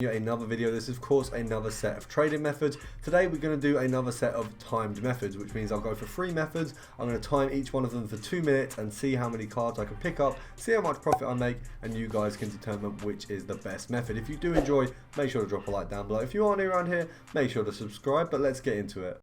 Another video. This is of course another set of trading methods. Today we're going to do another set of timed methods, which means I'll go for 3 methods. I'm going to time each one of them for 2 minutes and see how many cards I can pick up, see how much profit I make, and you guys can determine which is the best method. If you do enjoy, make sure to drop a like down below. If you are new around here, make sure to subscribe, but let's get into it.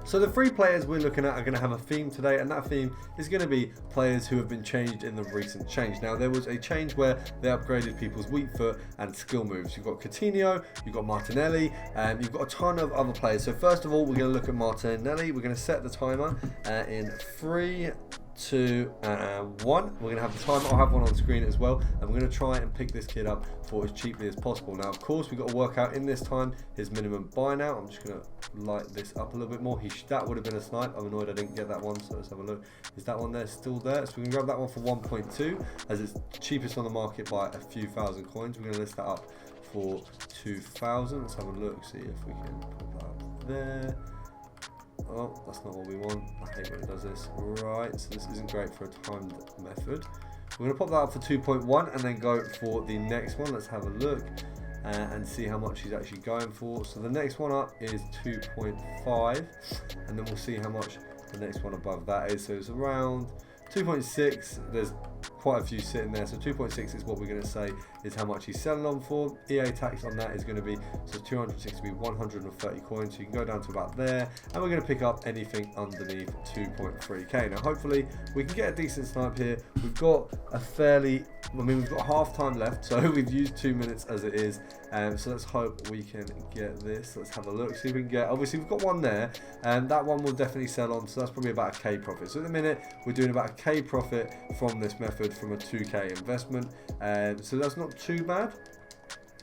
So the 3 players we're looking at are going to have a theme today, and that theme is going to be players who have been changed in the recent change. Now there was a change where they upgraded people's weak foot and skill moves. You've got Coutinho, you've got Martinelli, and you've got a ton of other players. So first of all, we're going to look at Martinelli. We're going to set the timer in 3, 2, 1. We're going to have the timer. I'll have one on screen as well, and we're going to try and pick this kid up for as cheaply as possible. Now of course we've got to work out in this time his minimum buy now. I'm just going to light this up a little bit more. That would have been a snipe. I'm annoyed I didn't get that one, so let's have a look. Is that one there still there? So we can grab that one for 1.2 as it's cheapest on the market by a few thousand coins. We're going to list that up for 2,000. Let's have a look, see if we can put that up there. Oh, that's not what we want. I hate when it does this. Right, so this isn't great for a timed method. We're going to pop that up for 2.1 and then go for the next one. Let's have a look and see how much he's actually going for. So the next one up is 2.5, and then we'll see how much the next one above that is. So it's around 2.6. There's quite a few sitting there, so 2.6 is what we're going to say is how much he's selling on for. EA tax on that is going to be, so 260 will be 130 coins, so you can go down to about there, and we're going to pick up anything underneath 2.3k. Now hopefully we can get a decent snipe here. We've got a fairly, we've got half time left, so we've used 2 minutes as it is, so let's hope we can get this. Let's have a look, see if we can get, obviously we've got one there, and that one will definitely sell on, so that's probably about a K profit. So at the minute we're doing about a K profit from this method from a 2k investment, so that's not too bad,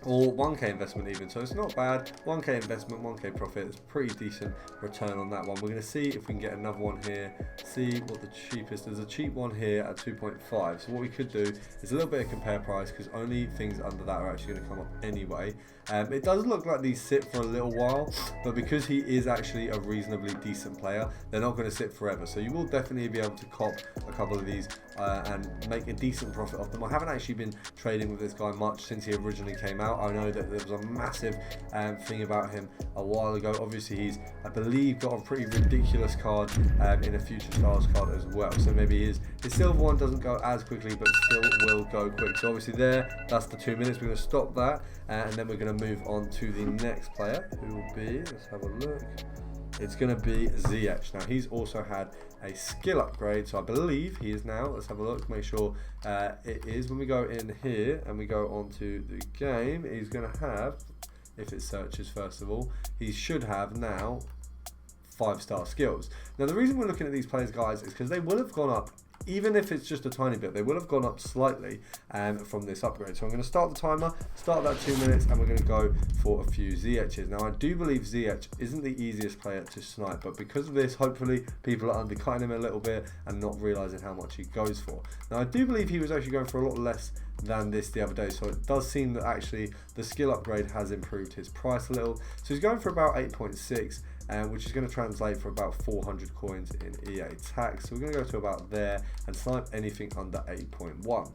or 1k investment even, so it's not bad. 1k investment, 1k profit, it's pretty decent return on that one. We're going to see if we can get another one here, see what the cheapest, there's a cheap one here at 2.5, so what we could do is a little bit of compare price, because only things under that are actually going to come up anyway. It does look like these sit for a little while, but because he is actually a reasonably decent player, they're not going to sit forever, so you will definitely be able to cop a couple of these and make a decent profit off them. I haven't actually been trading with this guy much since he originally came out. I know that there was a massive thing about him a while ago. Obviously he's, I believe, got a pretty ridiculous card in a Future Stars card as well, so maybe his silver one doesn't go as quickly, but still will go quick. So obviously there, that's the 2 minutes. We're going to stop that, and then we're going to move on to the next player, who will be, let's have a look, it's going to be ZH. Now he's also had a skill upgrade, so I believe he is now, let's have a look, make sure it is. When we go in here and we go onto the game, he's going to have, if it searches first of all, he should have now 5-star skills. Now the reason we're looking at these players, guys, is because they will have gone up, even if it's just a tiny bit, they will have gone up slightly from this upgrade. So I'm going to start the timer, start that 2 minutes, and we're going to go for a few ZHs. Now I do believe ZH isn't the easiest player to snipe, but because of this, hopefully people are undercutting him a little bit and not realizing how much he goes for. Now I do believe he was actually going for a lot less than this the other day, so it does seem that actually the skill upgrade has improved his price a little. So he's going for about 8.6, which is going to translate for about 400 coins in EA tax. So we're going to go to about there and snipe anything under 8.1.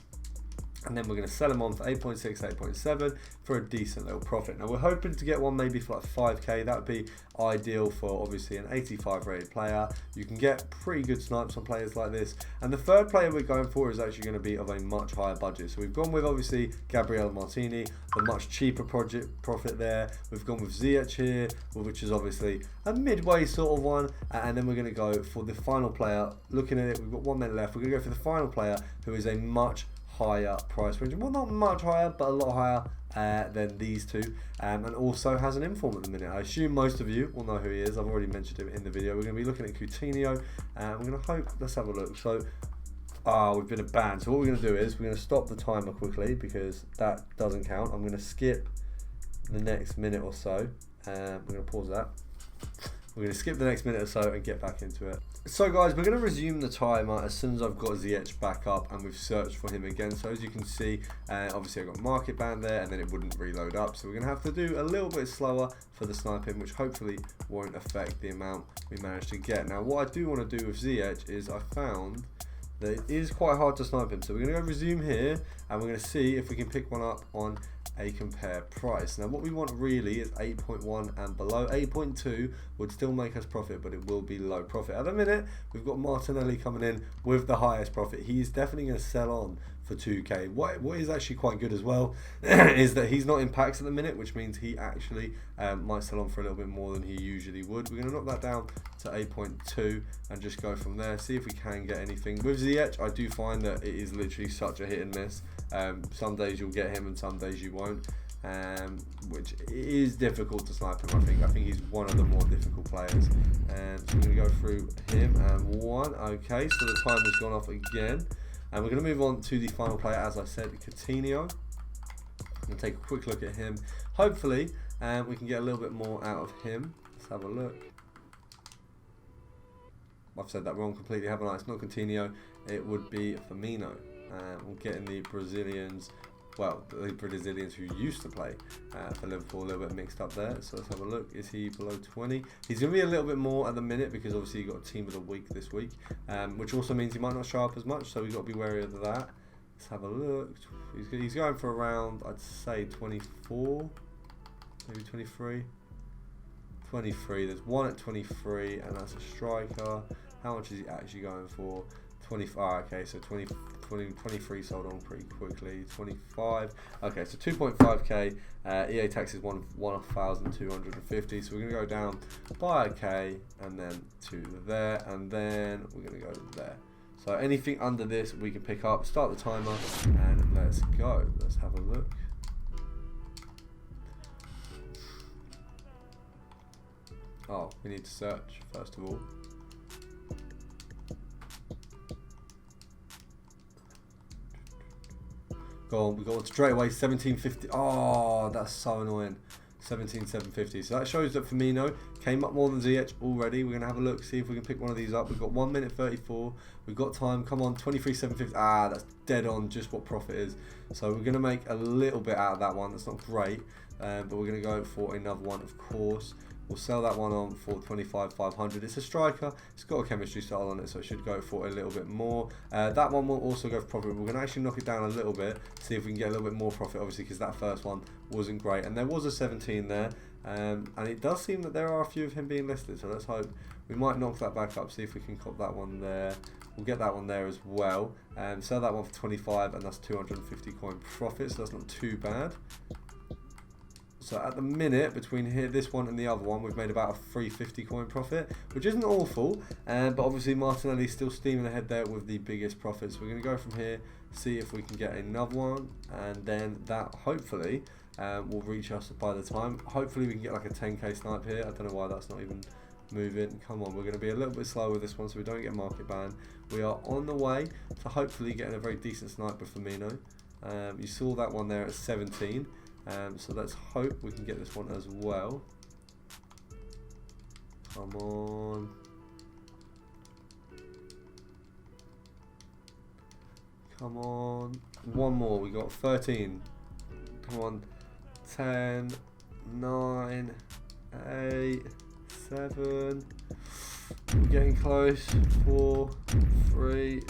And then we're going to sell them on for 8.6, 8.7 for a decent little profit. Now we're hoping to get one maybe for like 5k. That would be ideal for obviously an 85 rated player. You can get pretty good snipes on players like this. And the third player we're going for is actually going to be of a much higher budget. So we've gone with obviously Gabriel Martini, the much cheaper profit there. We've gone with Ziyech here, which is obviously a midway sort of one. And then we're going to go for the final player. Looking at it, we've got 1 minute left. We're going to go for the final player, who is a much higher price range. Well, not much higher, but a lot higher than these two, and also has an inform at the minute. I assume most of you will know who he is. I've already mentioned him in the video. We're going to be looking at Coutinho, and we're going to hope. Let's have a look. So, we've been banned. So what we're going to do is we're going to stop the timer quickly because that doesn't count. I'm going to skip the next minute or so. We're going to pause that. We're going to skip the next minute or so and get back into it. So guys, we're going to resume the timer as soon as I've got Ziyech back up and we've searched for him again. So as you can see, obviously I've got market ban there and then it wouldn't reload up. So we're going to have to do a little bit slower for the sniping, which hopefully won't affect the amount we managed to get. Now what I do want to do with Ziyech is I found that it is quite hard to snipe him. So we're going to go resume here and we're going to see if we can pick one up on a compare price. Now what we want really is 8.1 and below. 8.2 would still make us profit, but it will be low profit. At the minute, we've got Martinelli coming in with the highest profit. He's definitely going to sell on for 2k. What is actually quite good as well is that he's not in packs at the minute, which means he actually might sell on for a little bit more than he usually would. We're going to knock that down to 8.2 and just go from there, see if we can get anything. With Ziyech, I do find that it is literally such a hit and miss. Some days you'll get him and some days you won't, which is difficult to snipe him. I think he's one of the more difficult players. So we're going to go through him and one. Okay, so the time has gone off again. And we're going to move on to the final player, as I said, Coutinho. I'm going to take a quick look at him. Hopefully, we can get a little bit more out of him. Let's have a look. I've said that wrong completely, haven't I? It's not Coutinho. It would be Firmino. We're getting the Brazilians, well, the Brazilians who used to play for Liverpool, a little bit mixed up there. So let's have a look. Is he below 20? He's going to be a little bit more at the minute because obviously you've got a team of the week this week, which also means he might not show up as much. So we've got to be wary of that. Let's have a look. He's going for around, I'd say 24, maybe 23. 23. There's one at 23, and that's a striker. How much is he actually going for? 25. Okay, so 23 sold on pretty quickly. 25. Okay, so 2.5k. EA tax is 1,250. So we're gonna go down by a k, and then to there, and then we're gonna go there. So anything under this we can pick up. Start the timer, and let's go. Let's have a look. Oh, we need to search first of all. Go on, we got straight away 1750. Oh, that's so annoying. 17,750. So that shows that Firmino came up more than Ziyech already. We're gonna have a look, see if we can pick one of these up. We've got 1 minute 34. We've got time. Come on, 23,750. Ah, that's dead on just what profit is. So we're gonna make a little bit out of that one. That's not great, but we're gonna go for another one, of course. We'll sell that one on for 25,500. It's a striker. It's got a chemistry style on it, so it should go for a little bit more. That one will also go for profit. We're going to actually knock it down a little bit, see if we can get a little bit more profit, obviously, because that first one wasn't great. And there was a 17 there, and it does seem that there are a few of him being listed, so let's hope we might knock that back up, see if we can cop that one there. We'll get that one there as well. Sell that one for 25, and that's 250 coin profit, so that's not too bad. So at the minute, between here, this one and the other one, we've made about a 350 coin profit, which isn't awful, but obviously Martinelli's still steaming ahead there with the biggest profits. So we're going to go from here, see if we can get another one, and then that hopefully will reach us by the time. Hopefully we can get like a 10k snipe here. I don't know why that's not even moving. Come on, we're going to be a little bit slow with this one so we don't get market ban. We are on the way to hopefully getting a very decent snipe with Firmino. You saw that one there at 17. So let's hope we can get this one as well. Come on. Come on. One more. We got 13. Come on. 10, 9, 8, 7. We're getting close. 4, 3,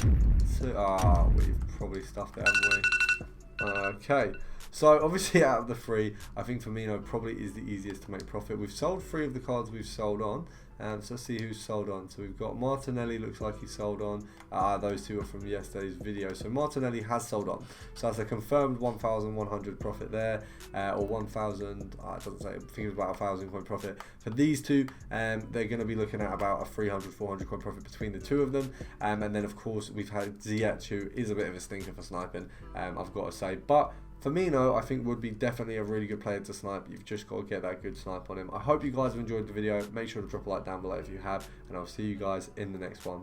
2. Ah, we've probably stuffed it, haven't we? Okay, so obviously out of the three, I think Firmino probably is the easiest to make profit. We've sold 3 of the cards we've sold on. So let's see who's sold on. So we've got Martinelli, looks like he's sold on. Those two are from yesterday's video. So Martinelli has sold on. So that's a confirmed 1,100 profit there, or 1,000. It doesn't say. I think it was about 1,000 coin profit for these two. They're going to be looking at about a 300, 400 coin profit between the two of them. And then of course we've had Ziyech, who is a bit of a stinker for sniping. I've got to say, but Firmino, I think, would be definitely a really good player to snipe. You've just got to get that good snipe on him. I hope you guys have enjoyed the video. Make sure to drop a like down below if you have, and I'll see you guys in the next one.